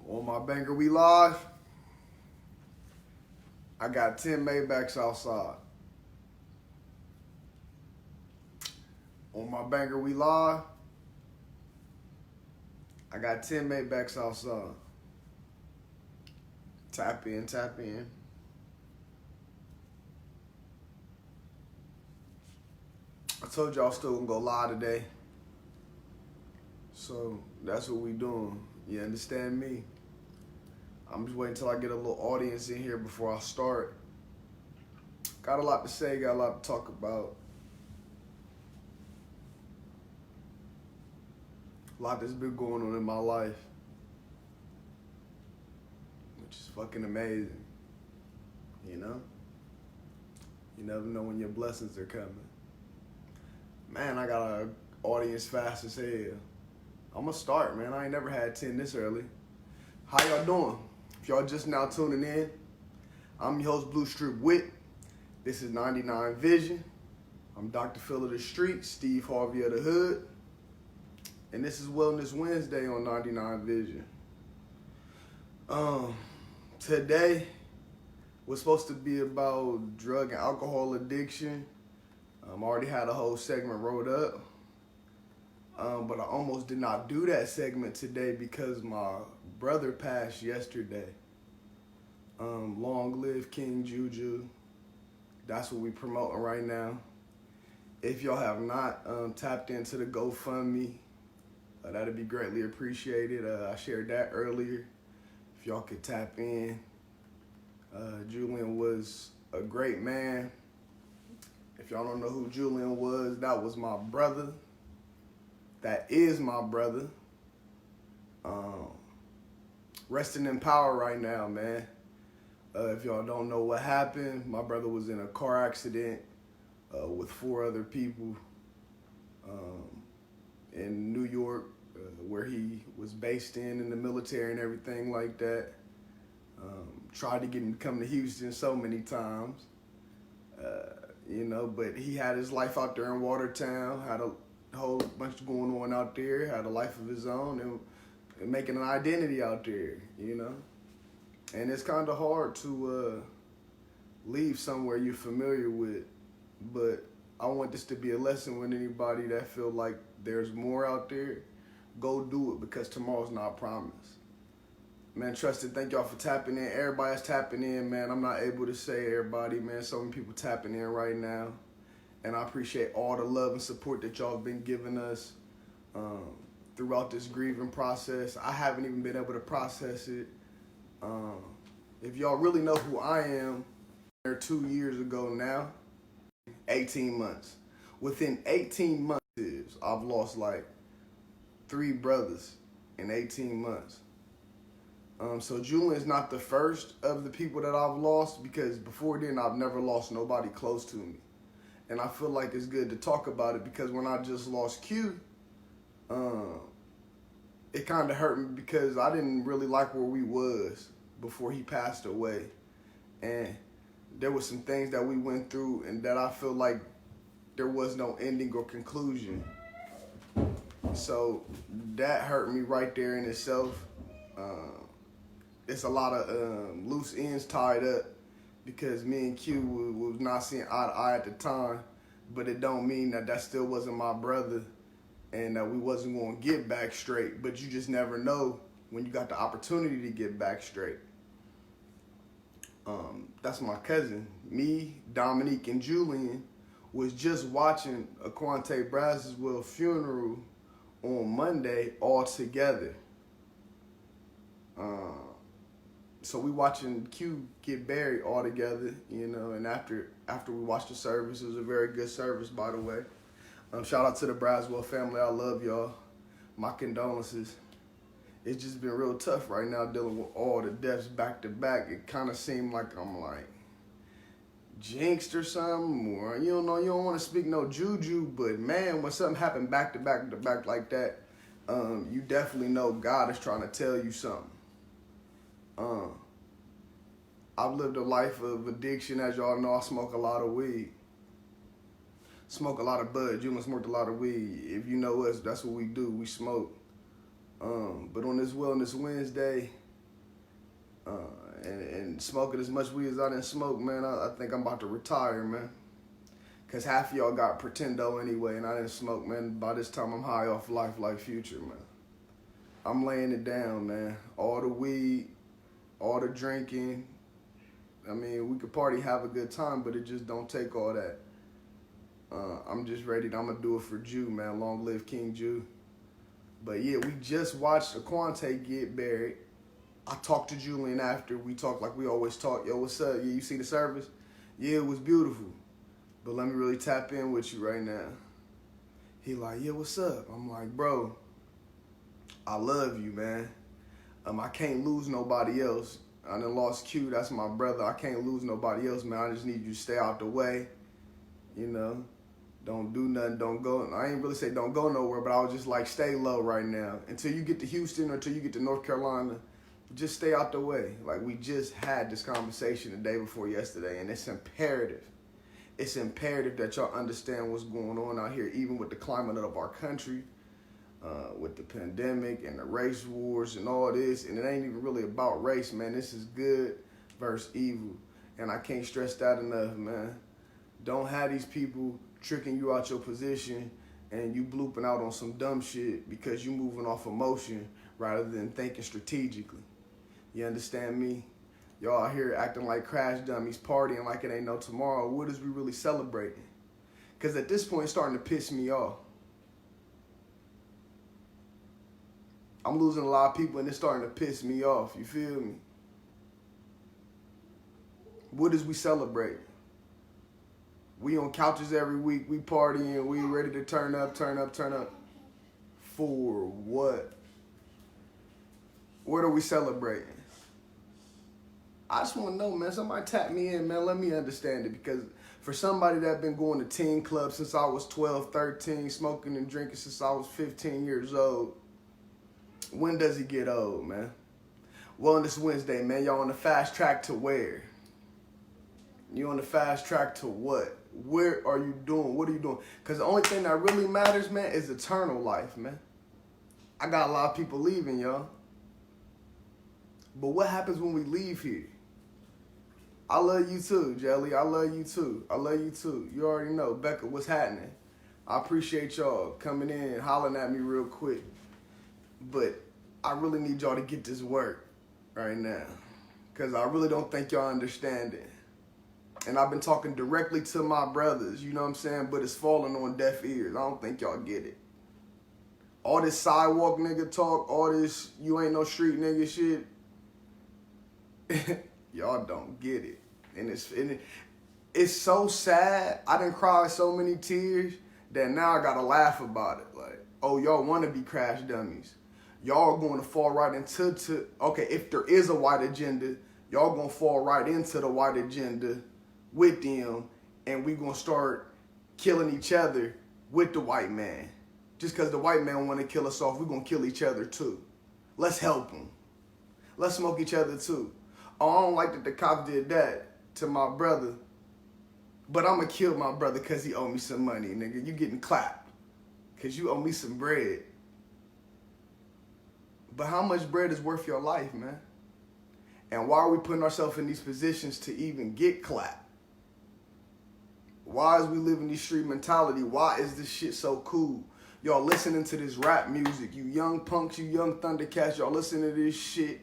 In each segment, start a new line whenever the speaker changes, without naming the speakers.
On my banger, we live. I got 10 Maybachs outside. On my banger, we live. I got 10 Maybachs outside. Tap in, tap in. I told y'all still gonna go live today. So that's what we doing. You understand me? I'm just waiting till I get a little audience in here before I start. Got a lot to say, got a lot to talk about. A lot that's been going on in my life, which is fucking amazing. You know? You never know when your blessings are coming. Man, I got an audience fast as hell. I'm gonna start, man. I ain't never had 10 this early. How y'all doing? If y'all just now tuning in, I'm your host, Blue Strip Wit. This is 99Vision. I'm Dr. Phil of the Street, Steve Harvey of the Hood. And this is Wellness Wednesday on 99Vision. Today was supposed to be about drug and alcohol addiction. I already had a whole segment wrote up. But I almost did not do that segment today because my brother passed yesterday. Long live King Juju. That's what we promoting right now. If y'all have not tapped into the GoFundMe, that'd be greatly appreciated. I shared that earlier. If y'all could tap in. Julian was a great man. If y'all don't know who Julian was, that was my brother. That is my brother. Resting in power right now, man. If y'all don't know what happened, my brother was in a car accident with 4 other people in New York, where he was based in the military and everything like that. Tried to get him to come to Houston so many times, but he had his life out there in Watertown, had a whole bunch going on out there, had a life of his own, and making an identity out there, And it's kind of hard to leave somewhere you're familiar with, but I want this to be a lesson with anybody that feel like there's more out there. Go do it, because tomorrow's not promised. Man, trust it. Thank y'all for tapping in. Everybody's tapping in, man. I'm not able to say everybody, man. So many people tapping in right now. And I appreciate all the love and support that y'all have been giving us throughout this grieving process. I haven't even been able to process it. If y'all really know who I am, 2 years ago now, 18 months. Within 18 months, I've lost like 3 brothers in 18 months. So Julian's not the first of the people that I've lost, because before then I've never lost nobody close to me. And I feel like it's good to talk about it, because when I just lost Q, it kind of hurt me because I didn't really like where we was before he passed away. And there was some things that we went through and that I feel like there was no ending or conclusion. So that hurt me right there in itself. It's a lot of loose ends tied up, because me and Q was not seeing eye to eye at the time, but it don't mean that still wasn't my brother and that we wasn't going to get back straight. But you just never know when you got the opportunity to get back straight. That's my cousin. Me, Dominique, and Julian was just watching Aquante Braswell's funeral on Monday all together. So we watching Q get buried all together, and after we watched the service, it was a very good service, by the way. Shout out to the Braswell family. I love y'all. My condolences. It's just been real tough right now dealing with all the deaths back to back. It kind of seemed like I'm like jinxed or something, or you don't want to speak no juju, but man, when something happened back to back like that, you definitely know God is trying to tell you something. I've lived a life of addiction. As y'all know, I smoke a lot of weed. Smoke a lot of bud. Julian smoked a lot of weed. If you know us, that's what we do. We smoke. But on this Wellness Wednesday, And smoking as much weed as I didn't smoke, man, I think I'm about to retire, man. Because half of y'all got pretendo anyway, and I didn't smoke, man. By this time, I'm high off life like Future, man. I'm laying it down, man. All the weed, all the drinking. I mean, we could party, have a good time, but it just don't take all that. I'm just ready. I'm going to do it for Jew, man. Long live King Jew. But yeah, we just watched Aquante get buried. I talked to Julian after. We talked like we always talk. Yo, what's up? Yeah, you see the service? Yeah, it was beautiful. But let me really tap in with you right now. He like, yeah, what's up? I'm like, bro, I love you, man. I can't lose nobody else. I done lost Q, that's my brother. I can't lose nobody else, man. I just need you to stay out the way. You know, don't do nothing, don't go. I ain't really say don't go nowhere, but I was just like, stay low right now. Until you get to Houston or until you get to North Carolina, just stay out the way. Like, we just had this conversation the day before yesterday, and it's imperative. It's imperative that y'all understand what's going on out here, even with the climate of our country, with the pandemic and the race wars and all this. And it ain't even really about race, man. This is good versus evil. And I can't stress that enough, man. Don't have these people tricking you out your position and you blooping out on some dumb shit because you moving off emotion rather than thinking strategically. You understand me? Y'all out here acting like crash dummies, partying like it ain't no tomorrow. What is we really celebrating? Because at this point, it's starting to piss me off. I'm losing a lot of people, and it's starting to piss me off. You feel me? What is we celebrating? We on couches every week. We partying. We ready to turn up, turn up, turn up. For what? What are we celebrating? I just want to know, man. Somebody tap me in, man. Let me understand it. Because for somebody that been going to teen clubs since I was 12, 13, smoking and drinking since I was 15 years old, when does he get old, man? Wellness Wednesday, man. Y'all on the fast track to where? You on the fast track to what? Where are you doing? What are you doing? Because the only thing that really matters, man, is eternal life, man. I got a lot of people leaving, y'all. But what happens when we leave here? I love you too, Jelly. I love you too. I love you too. You already know. Becca, what's happening? I appreciate y'all coming in and hollering at me real quick. But I really need y'all to get this work right now. Because I really don't think y'all understand it. And I've been talking directly to my brothers, you know what I'm saying? But it's falling on deaf ears. I don't think y'all get it. All this sidewalk nigga talk, all this you ain't no street nigga shit, y'all don't get it. And it's so sad. I done cried so many tears that now I gotta laugh about it. Like, oh, y'all wanna be crash dummies. Y'all are going to fall right into, okay, if there is a white agenda, y'all gonna fall right into the white agenda with them, and we gonna start killing each other with the white man. Just because the white man want to kill us off, we gonna kill each other too. Let's help them. Let's smoke each other too. Oh, I don't like that the cops did that to my brother, but I'm gonna kill my brother because he owe me some money, nigga. You getting clapped because you owe me some bread. But how much bread is worth your life, man? And why are we putting ourselves in these positions to even get clapped? Why is we living this street mentality? Why is this shit so cool? Y'all listening to this rap music. You young punks, you young Thundercats, y'all listening to this shit.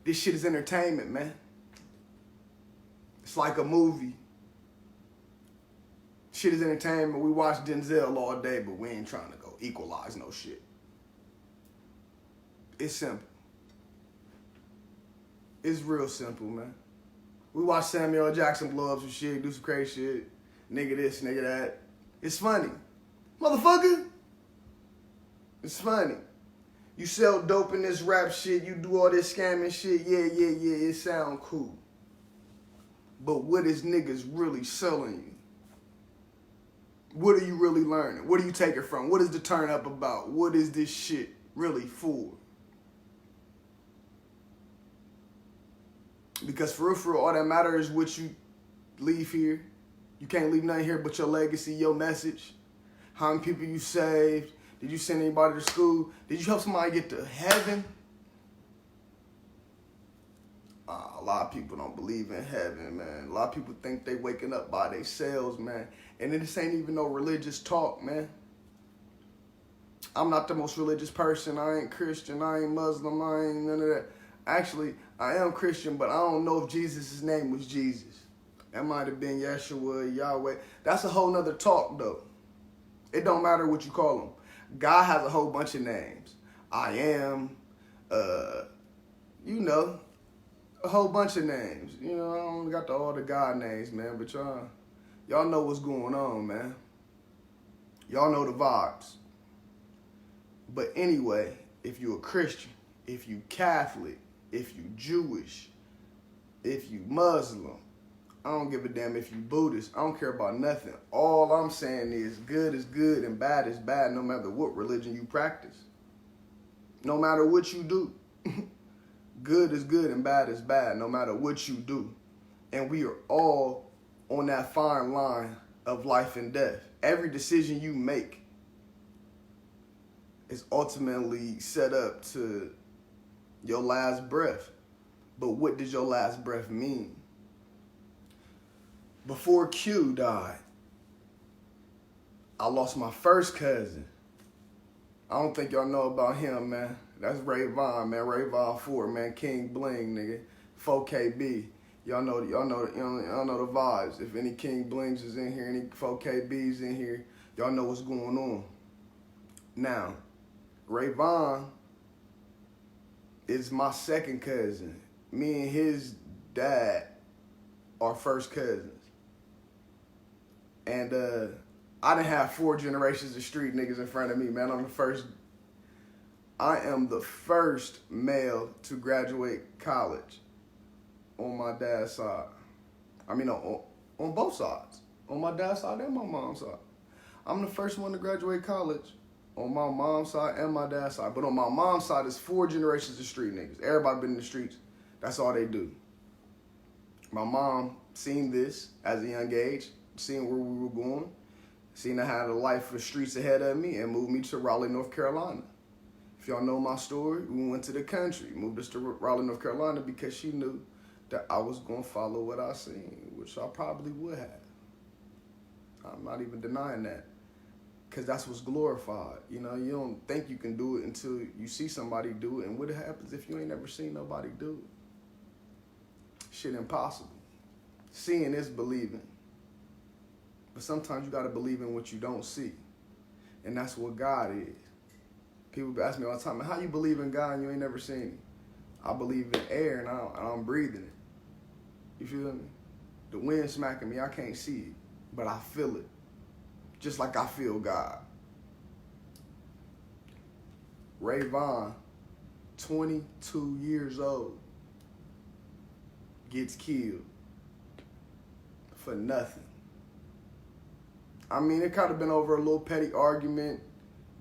This shit is entertainment, man. It's like a movie. Shit is entertainment. We watch Denzel all day, but we ain't trying to go equalize no shit. It's simple. It's real simple, man. We watch Samuel L. Jackson blow up some shit, do some crazy shit. Nigga this, nigga that. It's funny. Motherfucker. It's funny. You sell dope in this rap shit, you do all this scamming shit, yeah, it sound cool. But what is niggas really selling you? What are you really learning? What do you take it from? What is the turn up about? What is this shit really for? Because for real, all that matters is what you leave here. You can't leave nothing here but your legacy, your message. How many people you saved, Did you send anybody to school? Did you help somebody get to heaven? A lot of people don't believe in heaven, man. A lot of people think they waking up by themselves, man. And this ain't even no religious talk, man. I'm not the most religious person. I ain't Christian. I ain't Muslim. I ain't none of that. Actually, I am Christian, but I don't know if Jesus' name was Jesus. That might have been Yeshua, Yahweh. That's a whole nother talk, though. It don't matter what you call him. God has a whole bunch of names. I am, you know, a whole bunch of names. You know, I don't got all the God names, man, but y'all know what's going on, man. Y'all know the vibes. But anyway, if you a Christian, if you Catholic, if you Jewish, if you Muslim, I don't give a damn if you Buddhist. I don't care about nothing. All I'm saying is good and bad is bad no matter what religion you practice. No matter what you do. Good is good and bad is bad no matter what you do. And we are all on that fine line of life and death. Every decision you make is ultimately set up to your last breath. But what does your last breath mean? Before Q died, I lost my first cousin. I don't think y'all know about him, man. That's Ray Vaughn, man. Ray Vaughn 4, man. King Bling, nigga. 4KB. Y'all know the vibes. If any King Blings is in here, any 4KBs in here, y'all know what's going on. Now, Ray Vaughn is my second cousin. Me and his dad are first cousins. And I done have 4 generations of street niggas in front of me, man. I am the first male to graduate college on my dad's side. I mean, on both sides. On my dad's side and my mom's side. I'm the first one to graduate college on my mom's side and my dad's side. But on my mom's side, it's 4 generations of street niggas. Everybody been in the streets. That's all they do. My mom seen this as a young age, seen where we were going, seen I had a life of streets ahead of me, and moved me to Raleigh, North Carolina. If y'all know my story, we went to the country, moved us to Raleigh, North Carolina, because she knew that I was going to follow what I seen, which I probably would have. I'm not even denying that, because that's what's glorified. You know, you don't think you can do it until you see somebody do it, and what happens if you ain't never seen nobody do it? Shit impossible. Seeing is believing. But sometimes you got to believe in what you don't see. And that's what God is. People ask me all the time, how you believe in God and you ain't never seen him? I believe in air and I'm breathing it. You feel me? The wind smacking me, I can't see it, but I feel it. Just like I feel God. Ray Vaughn, 22 years old, gets killed for nothing. I mean, it could have been over a little petty argument,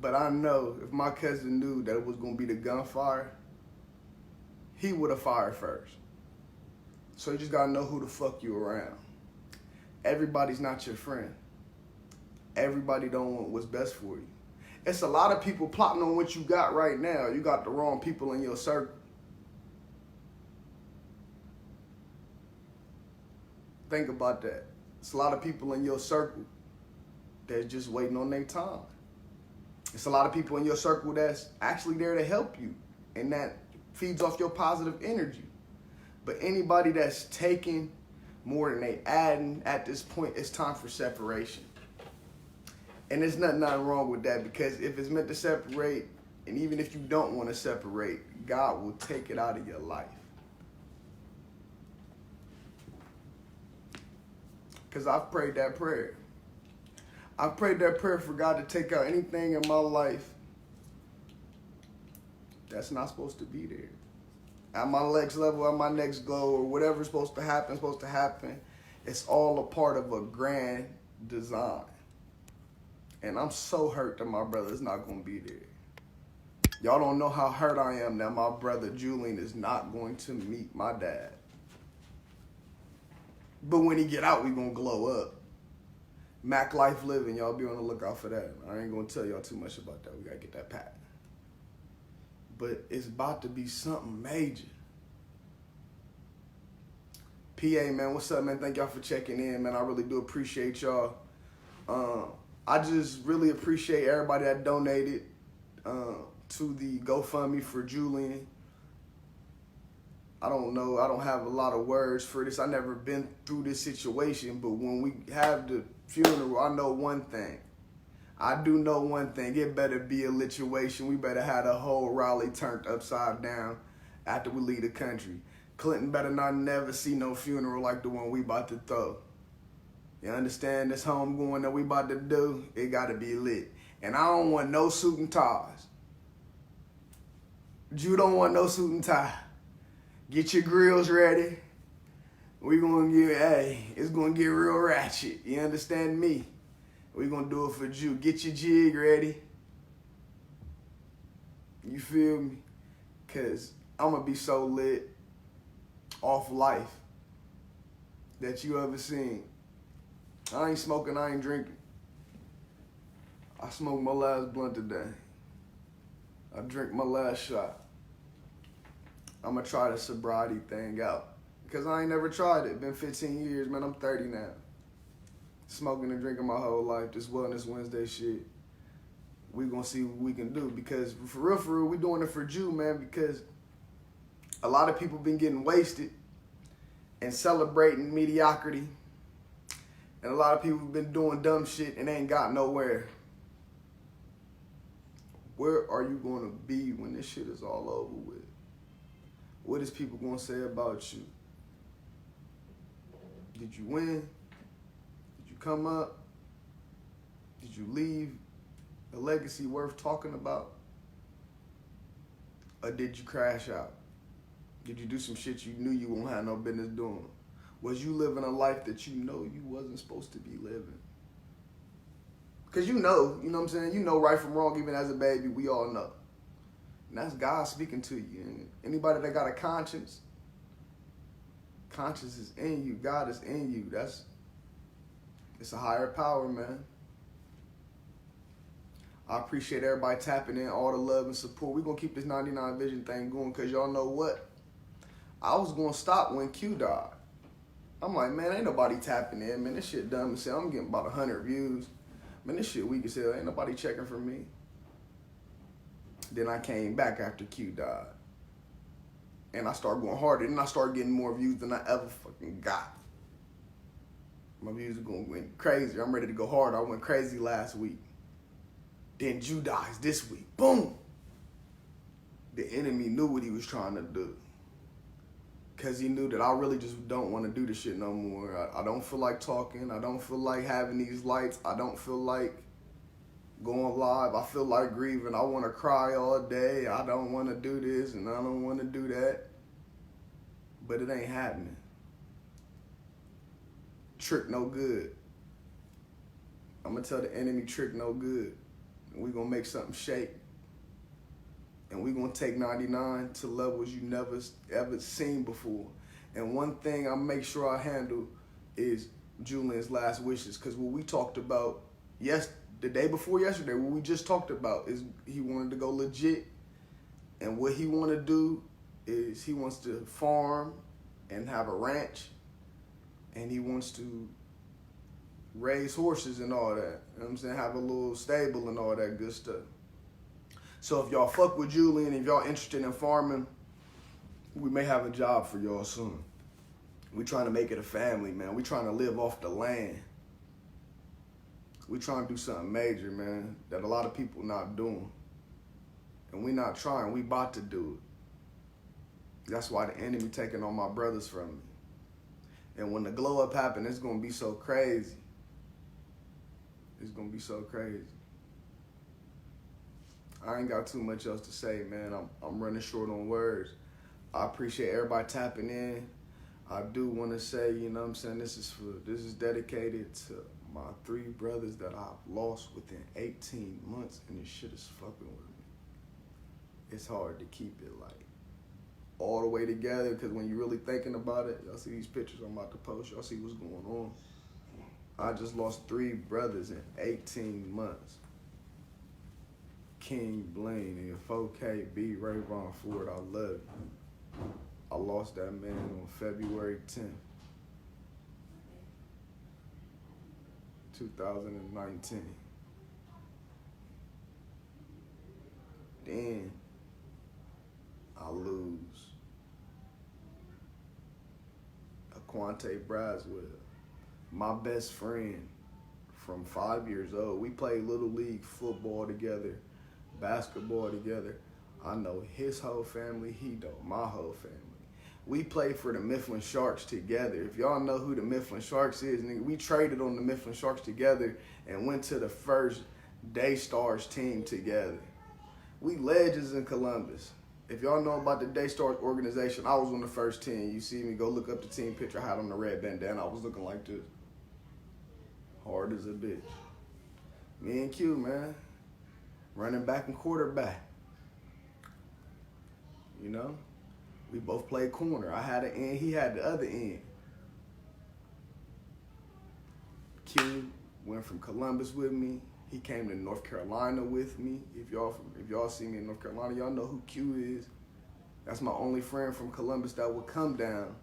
but I know if my cousin knew that it was going to be the gunfire, he would have fired first. So you just got to know who the fuck you around. Everybody's not your friend. Everybody don't want what's best for you. It's a lot of people plotting on what you got right now. You got the wrong people in your circle. Think about that. It's a lot of people in your circle that's just waiting on their time. It's a lot of people in your circle that's actually there to help you, and that feeds off your positive energy. But anybody that's taking more than they adding, at this point, it's time for separation. And there's nothing wrong with that, because if it's meant to separate, and even if you don't want to separate, God will take it out of your life. Because I've prayed that prayer. I've prayed that prayer for God to take out anything in my life that's not supposed to be there. At my next level, at my next goal, or whatever's supposed to happen. It's all a part of a grand design. And I'm so hurt that my brother's not going to be there. Y'all don't know how hurt I am that my brother Julian is not going to meet my dad. But when he get out, we going to glow up. Mac Life Living, y'all be on the lookout for that. I ain't gonna tell y'all too much about that. We gotta get that packed. But it's about to be something major. PA, man, what's up, man? Thank y'all for checking in, man. I really do appreciate y'all. I just really appreciate everybody that donated to the GoFundMe for Julian. I don't know. I don't have a lot of words for this. I never been through this situation, but when we have the funeral, I know one thing. I do know one thing. It better be a lituation. We better have the whole Raleigh turned upside down after we leave the country. Clinton better not never see no funeral like the one we about to throw. You understand? This homegoing that we about to do, it got to be lit. And I don't want no suit and ties. You don't want no suit and tie. Get your grills ready. We gonna get, it's gonna get real ratchet. You understand me? We gonna do it for you. Get your jig ready. You feel me? Cause I'm gonna be so lit off life that you ever seen. I ain't smoking, I ain't drinking. I smoked my last blunt today. I drank my last shot. I'm gonna try the sobriety thing out. Because I ain't never tried it. Been 15 years, man. I'm 30 now. Smoking and drinking my whole life. This Wellness Wednesday shit. We gonna see what we can do. Because for real, we doing it for you, man. Because a lot of people been getting wasted and celebrating mediocrity. And a lot of people been doing dumb shit and ain't got nowhere. Where are you gonna be when this shit is all over with? What is people gonna say about you? Did you win? Did you come up? Did you leave a legacy worth talking about? Or did you crash out? Did you do some shit you knew you won't have no business doing? Was you living a life that you know you wasn't supposed to be living? Because you know what I'm saying? You know right from wrong, even as a baby, we all know. And that's God speaking to you. And anybody that got a conscience is in you. God is in you. It's a higher power, man. I appreciate everybody tapping in, all the love and support. We're going to keep this 99Vision thing going because y'all know what? I was going to stop when Q died. I'm like, man, ain't nobody tapping in, man. This shit dumb as hell. I'm getting about 100 views. Man, this shit weak as hell. Ain't nobody checking for me. Then I came back after Q died. And I started going harder. And I started getting more views than I ever fucking got. My views are going crazy. I'm ready to go harder. I went crazy last week. Then Jew dies this week. Boom! The enemy knew what he was trying to do. Because he knew that I really just don't want to do this shit no more. I don't feel like talking. I don't feel like having these lights. I don't feel like going live. I feel like grieving. I want to cry all day. I don't want to do this and I don't want to do that. But it ain't happening. Trick no good. I'm going to tell the enemy trick no good. And we going to make something shake. And we going to take 99 to levels you never ever seen before. And one thing I make sure I handle is Julian's last wishes. Because what we talked about the day before yesterday, what we just talked about is he wanted to go legit. And what he want to do is he wants to farm and have a ranch. And he wants to raise horses and all that. You know what I'm saying? Have a little stable and all that good stuff. So if y'all fuck with Julian, if y'all interested in farming, we may have a job for y'all soon. We trying to make it a family, man. We trying to live off the land. We trying to do something major, man, that a lot of people not doing. And we not trying, we about to do it. That's why the enemy taking all my brothers from me. And when the glow up happen, it's gonna be so crazy. It's gonna be so crazy. I ain't got too much else to say, man. I'm running short on words. I appreciate everybody tapping in. I do want to say, you know what I'm saying, this is dedicated to my 3 brothers that I've lost within 18 months, and this shit is fucking with me. It's hard to keep it like all the way together, because when you're really thinking about it, y'all see these pictures I'm about to post, y'all see what's going on. I just lost 3 brothers in 18 months. King Blaine and 4KB, Rayvon Ford, I love you. I lost that man on February 10th, 2019. Then I lose Aquante Braswell, my best friend from 5 years old. We played Little League football together, basketball together. I know his whole family, he know my whole family. We played for the Mifflin Sharks together. If y'all know who the Mifflin Sharks is, nigga, we traded on the Mifflin Sharks together and went to the first Daystars team together. We legends in Columbus. If y'all know about the Daystars organization, I was on the first team. You see me, go look up the team picture I had on the red bandana. I was looking like this. Hard as a bitch. Me and Q, man. Running back and quarterback. You know? We both played corner. I had an end, he had the other end. Q went from Columbus with me. He came to North Carolina with me. If y'all see me in North Carolina, y'all know who Q is. That's my only friend from Columbus that would come down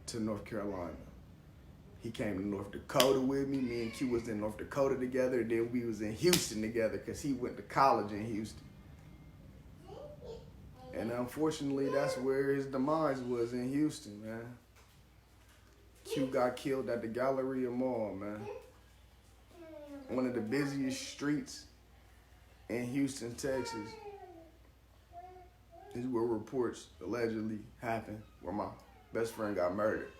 to North Carolina. He came to North Dakota with me. Me and Q was in North Dakota together. Then we was in Houston together because he went to college in Houston. And unfortunately, that's where his demise was, in Houston, man. Q got killed at the Galleria Mall, man. One of the busiest streets in Houston, Texas. This is where reports allegedly happened, where my best friend got murdered.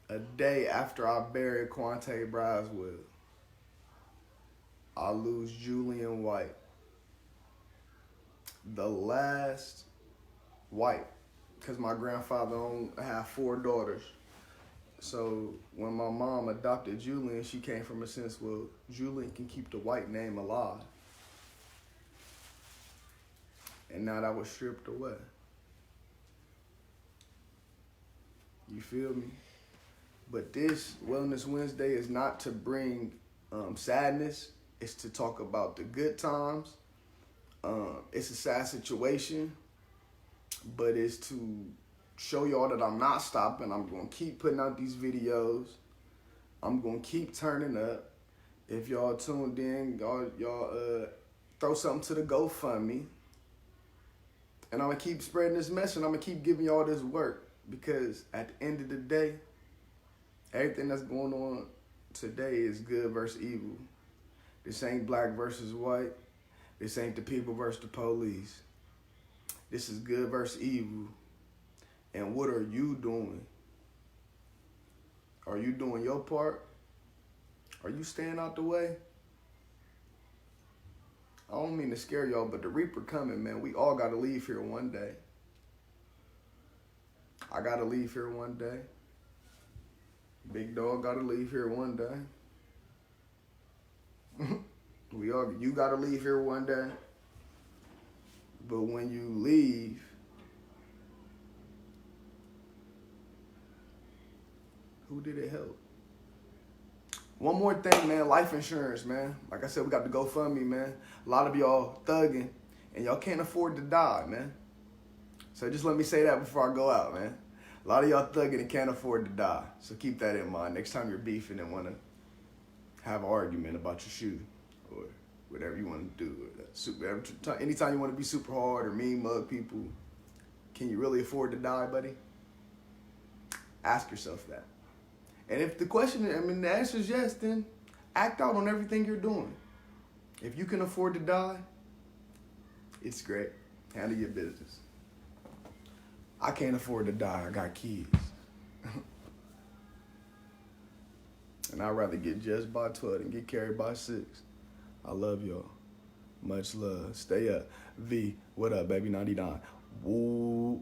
A day after I buried Quante Braswell, I lose Julian White. The last white, because my grandfather had 4 daughters. So when my mom adopted Julian, she came from a sense, well, Julian can keep the white name alive. And now that was stripped away. You feel me? But this Wellness Wednesday is not to bring sadness. It's to talk about the good times. It's a sad situation, but it's to show y'all that I'm not stopping. I'm going to keep putting out these videos. I'm going to keep turning up. If y'all tuned in, y'all throw something to the GoFundMe. And I'm going to keep spreading this message. I'm going to keep giving y'all this work, because at the end of the day, everything that's going on today is good versus evil. This ain't black versus white. This ain't the people versus the police. This is good versus evil. And what are you doing? Are you doing your part? Are you staying out the way? I don't mean to scare y'all, but the Reaper coming, man. We all got to leave here one day. I got to leave here one day. Big Dog got to leave here one day. You got to leave here one day. But when you leave, who did it help? One more thing, man. Life insurance, man. Like I said, we got the GoFundMe, man. A lot of y'all thugging, and y'all can't afford to die, man. So just let me say that before I go out, man. A lot of y'all thugging and can't afford to die. So keep that in mind. Next time you're beefing and want to have an argument about your shoe or whatever you want to do. Anytime you want to be super hard or mean mug people, can you really afford to die, buddy? Ask yourself that. And if the the answer is yes, then act out on everything you're doing. If you can afford to die, it's great. Handle your business. I can't afford to die. I got kids. And I'd rather get judged by 12 than get carried by 6. I love y'all. Much love. Stay up. V, what up, baby? 99. Woo.